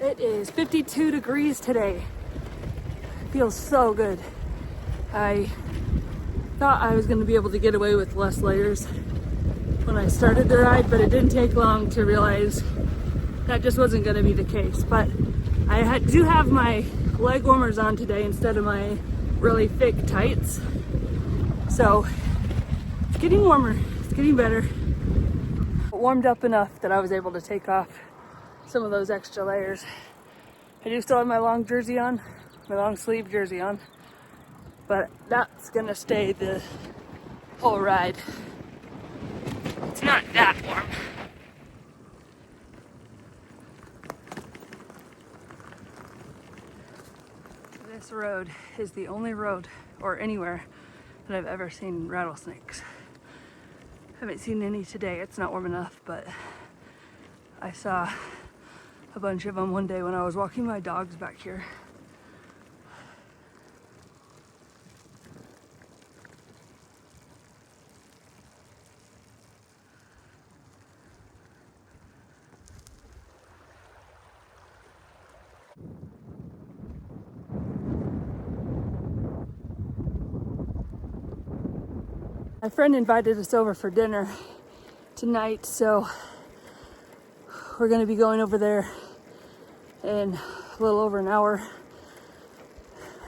It is 52 degrees today. Feels so good. I thought I was going to be able to get away with less layers when I started the ride, but it didn't take long to realize that just wasn't going to be the case. But I do have my leg warmers on today instead of my really thick tights. So it's getting warmer, it's getting better. It warmed up enough that I was able to take off some of those extra layers. I do still have my long jersey on, my long sleeve jersey on, but that's gonna stay the whole ride. It's not that warm. This road is the only road or anywhere that I've ever seen rattlesnakes. Haven't seen any today, it's not warm enough, but I saw a bunch of them one day when I was walking my dogs back here. My friend invited us over for dinner tonight, so we're going to be going over there in a little over an hour.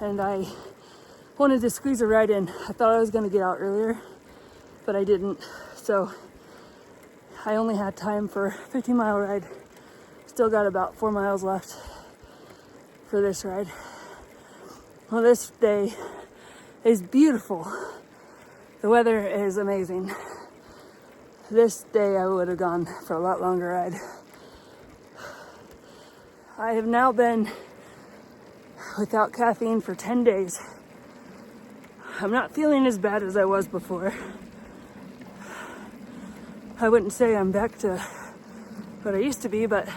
And I wanted to squeeze a ride in. I thought I was going to get out earlier, but I didn't. So I only had time for a 15-mile ride. Still got about 4 miles left for this ride. Well, this day is beautiful. The weather is amazing. This day I would have gone for a lot longer ride. I have now been without caffeine for 10 days. I'm not feeling as bad as I was before. I wouldn't say I'm back to what I used to be, but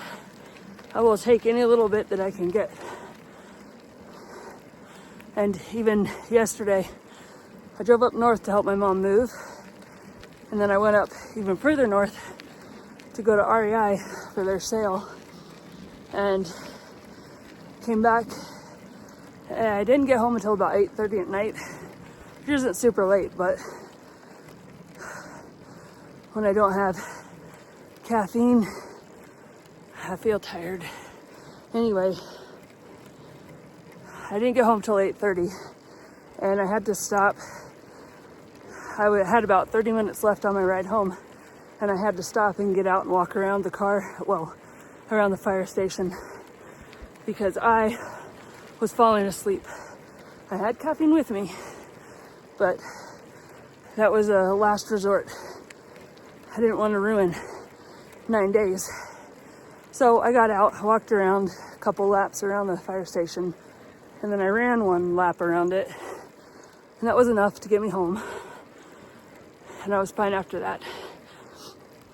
I will take any little bit that I can get. And even yesterday, I drove up north to help my mom move, and then I went up even further north to go to REI for their sale, and came back, and I didn't get home until about 8:30 at night, which isn't super late, but when I don't have caffeine, I feel tired. Anyway, I didn't get home till 8:30, and I had to stop. I had about 30 minutes left on my ride home, and I had to stop and get out and walk around the car, well, around the fire station, because I was falling asleep. I had caffeine with me, but that was a last resort. I didn't want to ruin 9 days. So I got out, walked around a couple laps around the fire station, and then I ran one lap around it, and that was enough to get me home. And I was fine after that.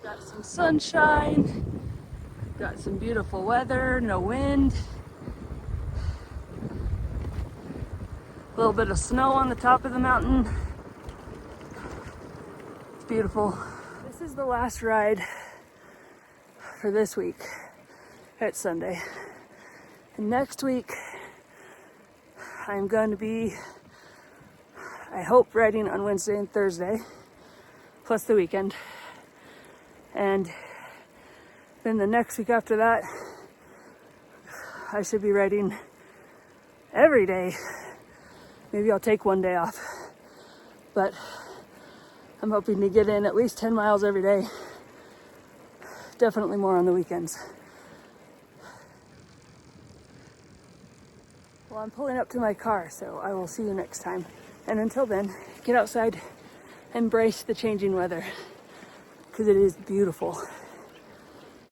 Got some sunshine, got some beautiful weather, no wind. A little bit of snow on the top of the mountain. It's beautiful. This is the last ride for this week. It's Sunday. And next week, I'm going to be, I hope, riding on Wednesday and Thursday, plus the weekend. And then the next week after that, I should be riding every day. Maybe I'll take one day off. But I'm hoping to get in at least 10 miles every day. Definitely more on the weekends. Well, I'm pulling up to my car, so I will see you next time. And until then, get outside, embrace the changing weather, because it is beautiful.